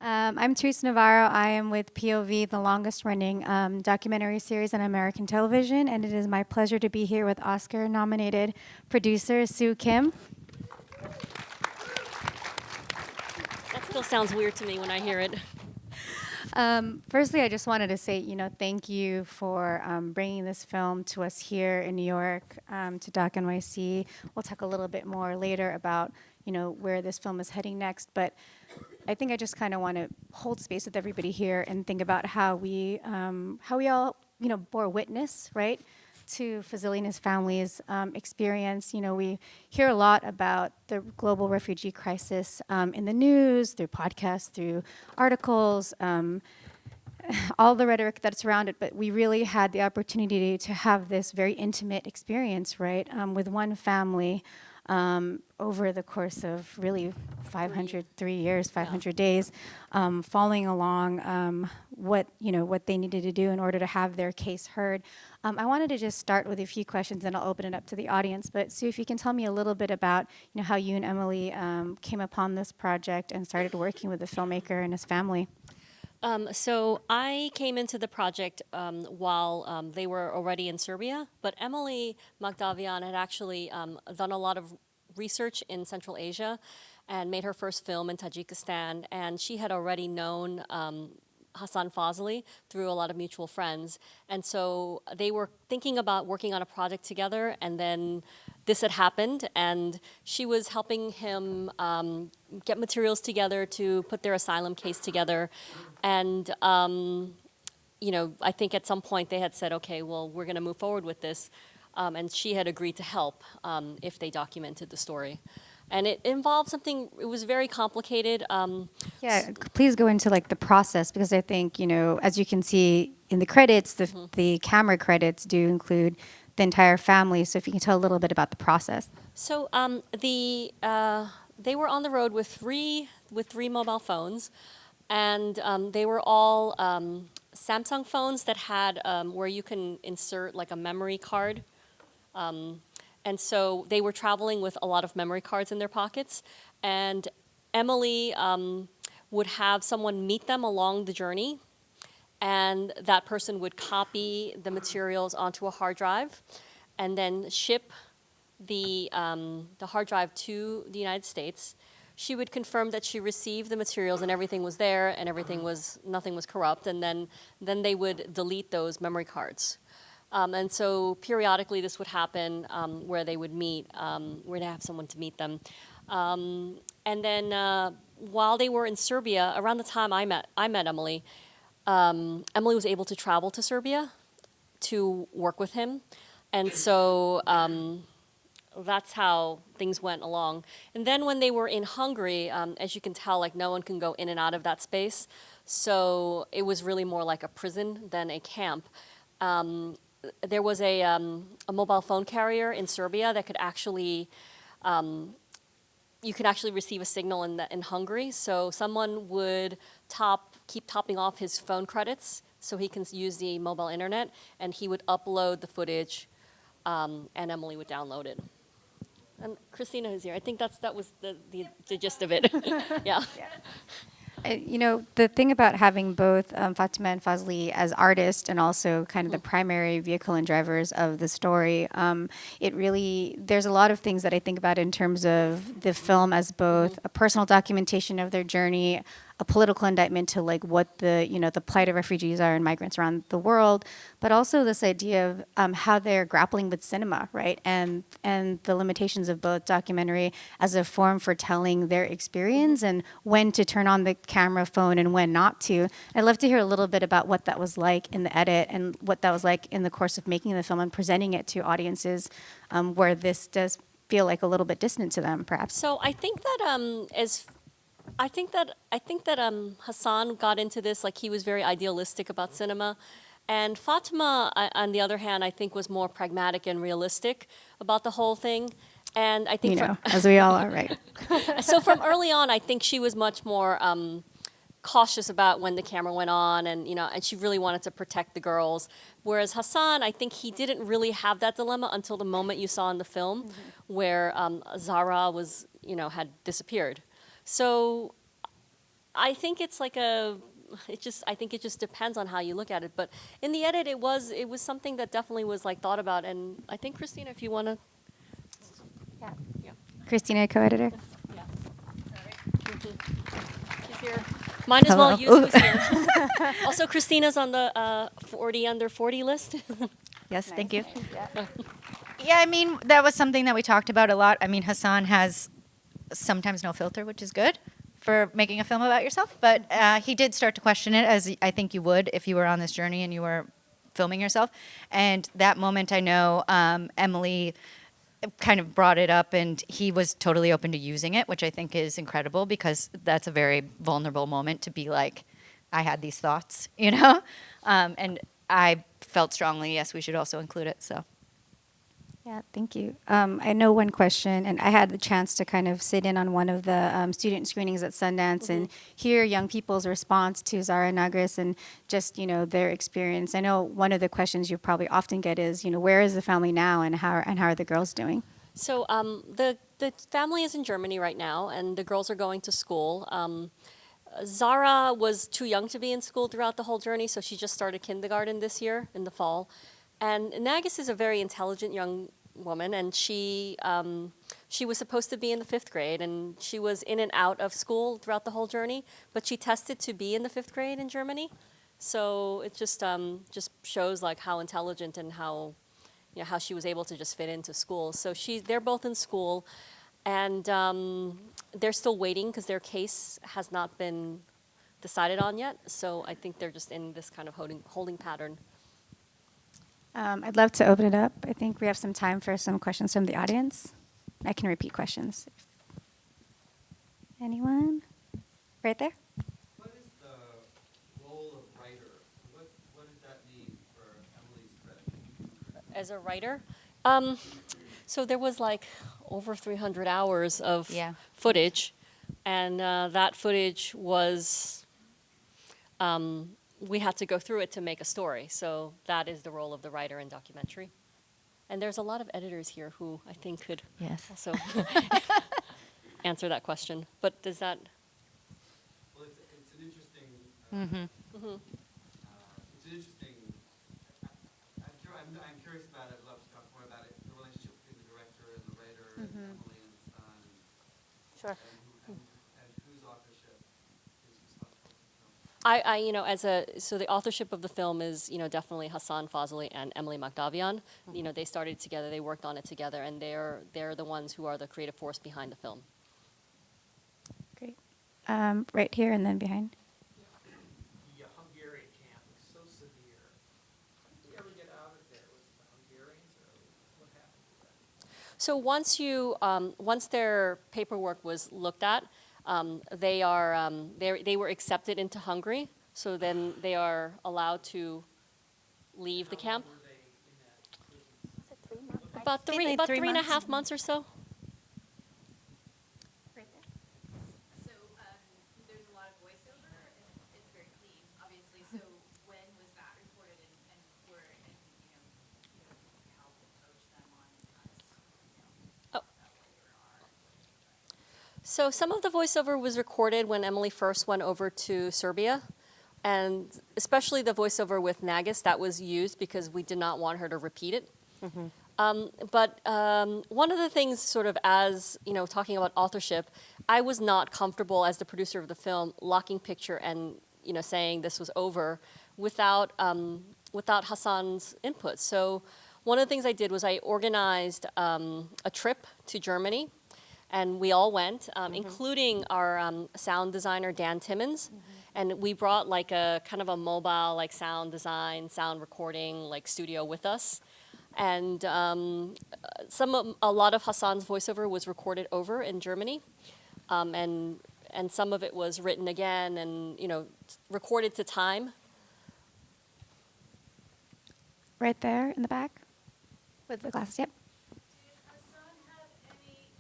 I'm Theresa Navarro. I am with POV, the longest running documentary series on American television, and it is my pleasure to be here with Oscar-nominated producer Sue Kim. That still sounds weird to me when I hear it. Firstly, I just wanted to say, thank you for bringing this film to us here in New York, to Doc NYC. We'll talk a little bit more later about, where this film is heading next. But I think I just kind of want to hold space with everybody here and think about how we all, bore witness, right, to Fazili and his family's experience. We hear a lot about the global refugee crisis in the news, through podcasts, through articles, all the rhetoric that's around it, but we really had the opportunity to have this very intimate experience, right, with one family over the course of really 3 years, 500 days, following along what they needed to do in order to have their case heard. I wanted to just start with a few questions, and I'll open it up to the audience. But Sue, if you can tell me a little bit about how you and Emily came upon this project and started working with the filmmaker and his family. So I came into the project while they were already in Serbia, but Emily Magdavian had actually done a lot of research in Central Asia and made her first film in Tajikistan, and she had already known Hassan Fazili through a lot of mutual friends. And so they were thinking about working on a project together, and then this had happened, and she was helping him get materials together to put their asylum case together. And I think at some point they had said, okay, well, we're going to move forward with this. And she had agreed to help if they documented the story. And it involved something, it was very complicated. Yeah, please go into the process, because I think, as you can see in the credits, the camera credits do include the entire family. So if you can tell a little bit about the process. So they were on the road with three mobile phones, and they were all Samsung phones that had where you can insert a memory card. And so they were traveling with a lot of memory cards in their pockets. And Emily would have someone meet them along the journey, and that person would copy the materials onto a hard drive and then ship the hard drive to the United States. She would confirm that she received the materials and everything was there and nothing was corrupt, and then they would delete those memory cards. And so periodically this would happen where they would meet, where they have someone to meet them. And then while they were in Serbia, around the time I met Emily, Emily was able to travel to Serbia to work with him. And so that's how things went along. And then when they were in Hungary, as you can tell, no one can go in and out of that space. So it was really more like a prison than a camp. There was a mobile phone carrier in Serbia that could actually, you could actually receive a signal in Hungary. So someone would keep topping off his phone credits so he can use the mobile internet, and he would upload the footage, and Emily would download it. And Christina is here. I think that was the gist of it. Yeah. The thing about having both Fatima and Fazli as artists and also kind of the primary vehicle and drivers of the story, there's a lot of things that I think about in terms of the film as both a personal documentation of their journey, a political indictment to what the plight of refugees are and migrants around the world, but also this idea of how they're grappling with cinema, right, and the limitations of both documentary as a form for telling their experience and when to turn on the camera phone and when not to. I'd love to hear a little bit about what that was like in the edit and what that was like in the course of making the film and presenting it to audiences where this does feel like a little bit distant to them, perhaps. So I think that I think that Hassan got into this he was very idealistic about cinema, and Fatima, on the other hand, I think was more pragmatic and realistic about the whole thing. And I think as we all are, right? So from early on, I think she was much more cautious about when the camera went on, and and she really wanted to protect the girls. Whereas Hassan, I think he didn't really have that dilemma until the moment you saw in the film, where Zahra was had disappeared. So I think it's like I think it just depends on how you look at it. But in the edit, it was something that definitely was like thought about. And I think Christina, if you want to, Yeah. yeah, Christina, co-editor. yeah, she's here. Might as well use Hello. who's here. Also, Christina's on the 40 under 40 list. Yes, thank you. Yeah. Yeah, I mean, that was something that we talked about a lot. I mean, Hassan has sometimes no filter, which is good for making a film about yourself. But he did start to question it, as I think you would if you were on this journey and you were filming yourself. And that moment, I know Emily kind of brought it up, and he was totally open to using it, which I think is incredible because that's a very vulnerable moment to be like, I had these thoughts, you know? And I felt strongly, yes, we should also include it. So. Yeah, thank you. I know one question, and I had the chance to kind of sit in on one of the student screenings at Sundance and hear young people's response to Zahra and Nagris and just, you know, their experience. I know one of the questions you probably often get is, you know, where is the family now and how are the girls doing? So the family is in Germany right now, and the girls are going to school. Zara was too young to be in school throughout the whole journey, so she just started kindergarten this year in the fall. And Nagis is a very intelligent young woman, and she was supposed to be in the 5th grade, and she was in and out of school throughout the whole journey, but she tested to be in the 5th grade in Germany. So it just shows like how intelligent and how, you know, how she was able to just fit into school. So they're both in school, and they're still waiting because their case has not been decided on yet. So I think they're just in this kind of holding pattern. I'd love to open it up. I think we have some time for some questions from the audience. I can repeat questions. Anyone? Right there? What is the role of writer? What does that mean for Emily's credit? As a writer, so there was like over 300 hours of footage, and that footage was, we had to go through it to make a story. So that is the role of the writer in documentary. And there's a lot of editors here who I think could also answer that question. But does that? Well, it's an interesting. It's an interesting. I'm curious about it. I'd love to talk more about it. The relationship between the director and the writer, and Emily and Hassan. Sure. And whose authorship is responsible for the film? You know, so the authorship of the film is, you know, definitely Hassan Fazili and Emily Magdavian. You know, they started together, they worked on it together, and they're the ones who are the creative force behind the film. Great. Right here and then behind. The Hungarian camp was so severe. Did you ever get out of there with the Hungarians, or what happened to that? So once their paperwork was looked at, they were accepted into Hungary. So then they are allowed to leave the camp. How long were they in that prison? About think like 3.5 months or so. So there's a lot of voiceover, and it's very clean, obviously. So when was that recorded, and where, and you know, help and coach them on Oh. So some of the voiceover was recorded when Emily first went over to Serbia, and especially the voiceover with Nagis, that was used because we did not want her to repeat it. But one of the things, sort of as, you know, talking about authorship, I was not comfortable as the producer of the film locking picture and, you know, saying this was over without Hassan's input. So one of the things I did was I organized a trip to Germany, and we all went, including our sound designer, Dan Timmons. And we brought like a kind of a mobile, like sound design, sound recording, like studio with us. And a lot of Hassan's voiceover was recorded over in Germany, and some of it was written again, and, you know, recorded to time. Right there in the back with the glasses. Yep. Did Hassan have any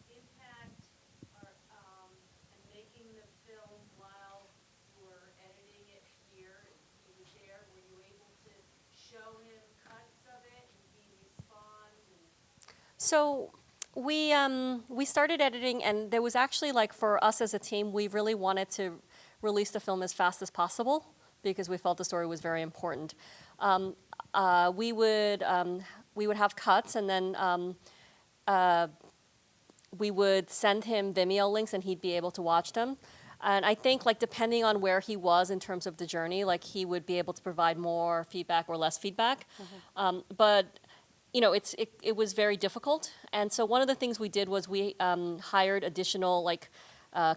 impact or in making the film while you were editing it here? He was there. Were you able to show him cuts of it, and he respond? So We started editing, and there was actually, like, for us as a team, we really wanted to release the film as fast as possible because we felt the story was very important. Um, we would have cuts, and then we would send him Vimeo links, and he'd be able to watch them. And I think, like, depending on where he was in terms of the journey, like, he would be able to provide more feedback or less feedback. But it was very difficult. And so one of the things we did was we hired additional, like,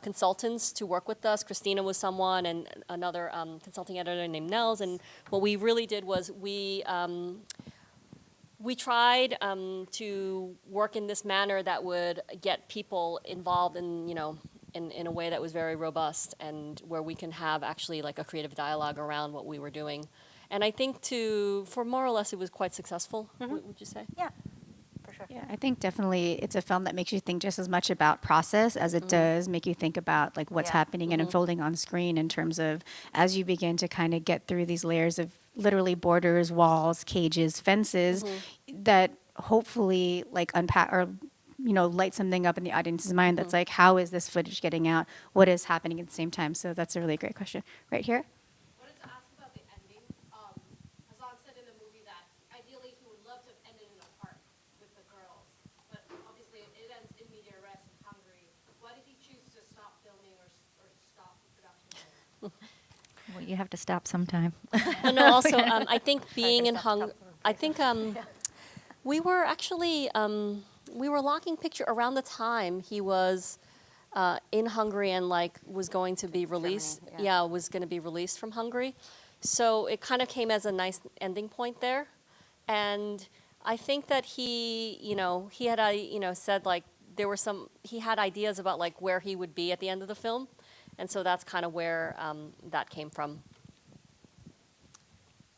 consultants to work with us. Christina was someone, and another consulting editor named Nels. And what we really did was we tried to work in this manner that would get people involved in a way that was very robust and where we can have actually like a creative dialogue around what we were doing. And I think for more or less it was quite successful, would you say? Yeah, for sure. Yeah, I think definitely it's a film that makes you think just as much about process as it does make you think about like what's Yeah. happening and unfolding on screen in terms of as you begin to kind of get through these layers of literally borders, walls, cages, fences that hopefully like unpack or light something up in the audience's mind that's like, how is this footage getting out? What is happening at the same time? So that's a really great question. Right here? Wanted to ask about the ending. Hassan said in the movie that ideally he would love to have ended in a park with the girls, but obviously it ends in media res in Hungary. Why did he choose to stop filming or stop the production? Well, you have to stop sometime. Well, no, also, I think being in Hungary, I think we were actually, we were locking picture around the time he was in Hungary and like was going to be released. Was going to be released from Hungary. So it kind of came as a nice ending point there. And I think that he had, said like he had ideas about like where he would be at the end of the film. And so that's kind of where that came from.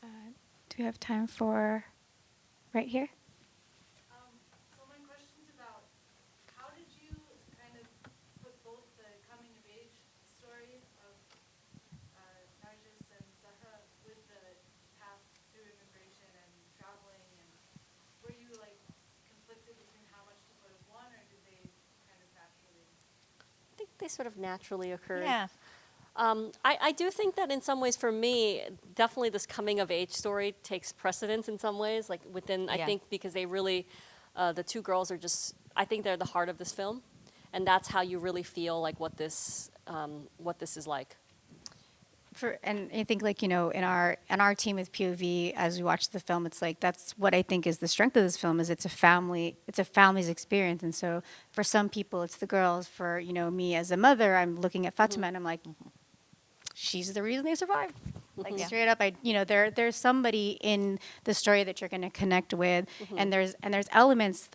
Do we have time for right here? So my question's about how did you kind of put both the coming of age story of Nagris and Zahra with the path through immigration and traveling, and were you like conflicted between how much to put of one, or did they kind of naturally? I think they sort of naturally occurred. Yeah. I do think that in some ways, for me, definitely this coming of age story takes precedence in some ways. Like I think because they really, the two girls are I think they're the heart of this film, and that's how you really feel like what this is like. And I think like in our team with POV as we watch the film, it's like that's what I think is the strength of this film is it's a family's experience. And so for some people it's the girls. For me as a mother, I'm looking at Fatima and I'm like, she's the reason they survived. Like straight up, there's somebody in the story that you're going to connect with, and there's elements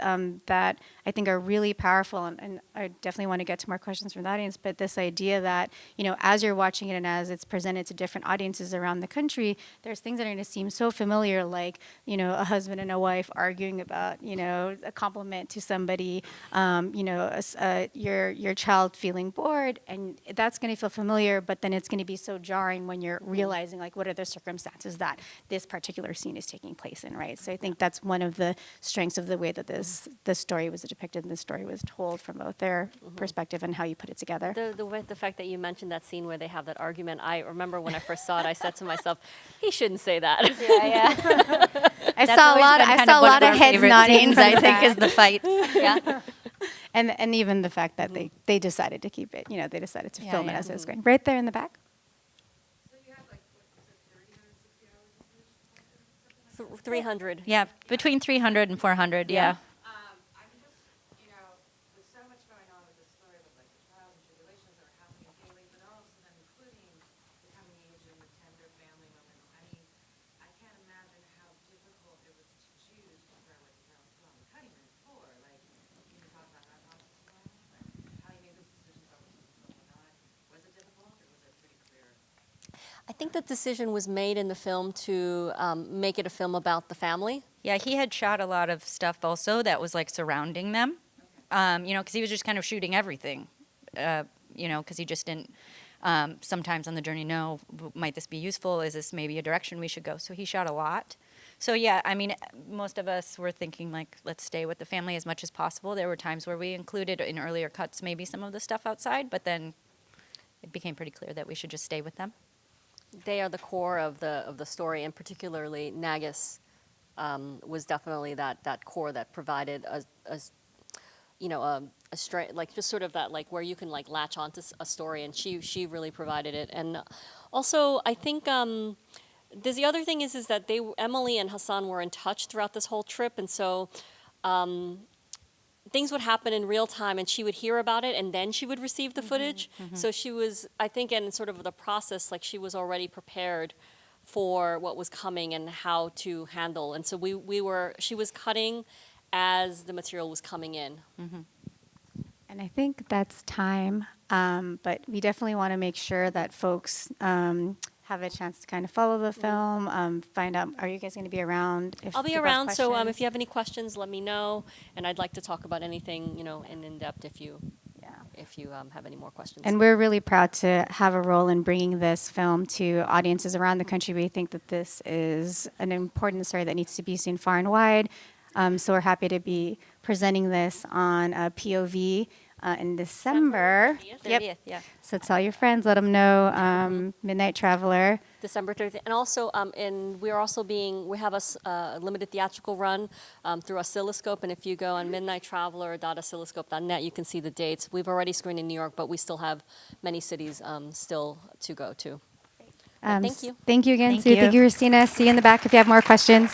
that I think are really powerful, and I definitely want to get to more questions from the audience. But this idea that as you're watching it and as it's presented to different audiences around the country, there's things that are going to seem so familiar, like a husband and a wife arguing about a compliment to somebody, your child feeling bored, and that's going to feel familiar, but then it's going to be so jarring when you're realizing like what are the circumstances that this particular scene is taking place in, right? So I think that's one of the strengths of the way that this story was depicted and the story was told from both their perspective and how you put it together. The fact that you mentioned that scene where they have that argument, I remember when I first saw it, I said to myself, he shouldn't say that. I saw a lot of heads nodding. Scenes, I think, is the fight. Yeah. And even the fact that they decided to keep it, they decided to film it yeah. as it was going. Right there in the back. So you had like what was it, 360 hours of footage? 300. Yeah, between 300 and 400, yeah. I'm just, with so much going on with this story, with like the trials and tribulations that are happening daily, but also then including the coming age and the tender family moments. I mean, I can't imagine how difficult it was to choose for like still on the cutting room floor. Like, can you talk about that process a little? Like, how you made those decisions about what was going on? Was it difficult, or was it pretty clear? I think the decision was made in the film to make it a film about the family. Yeah, he had shot a lot of stuff also that was like surrounding them, because he was just kind of shooting everything, because he just didn't, sometimes on the journey know, might this be useful? Is this maybe a direction we should go? So he shot a lot. So yeah, I mean, most of us were thinking like, let's stay with the family as much as possible. There were times where we included in earlier cuts maybe some of the stuff outside, but then it became pretty clear that we should just stay with them. They are the core of the story, and particularly Nagis was definitely that core that provided a straight, like just sort of that, like where you can like latch onto a story, and she really provided it. And also I think there's the other thing is that Emily and Hassan were in touch throughout this whole trip, and so things would happen in real time, and she would hear about it, and then she would receive the footage. So she was, I think, in sort of the process, like she was already prepared for what was coming and how to handle. And so she was cutting as the material was coming in. And I think that's time, but we definitely want to make sure that folks have a chance to kind of follow the film, find out, are you guys going to be around? If I'll be people have around, so if questions? you have any questions, let me know, and I'd like to talk about anything, in depth if you have any more questions. And we're really proud to have a role in bringing this film to audiences around the country. We think that this is an important story that needs to be seen far and wide. So we're happy to be presenting this on POV in December. 30th, yeah. So tell your friends, let them know Midnight Traveler. December 30th, and also, we have a limited theatrical run through Oscilloscope, and if you go on midnighttraveler.oscilloscope.net, you can see the dates. We've already screened in New York, but we still have many cities still to go to. Thank you. Thank you again, Thank Sue. Thank you. you, Christina. See you in the back if you have more questions.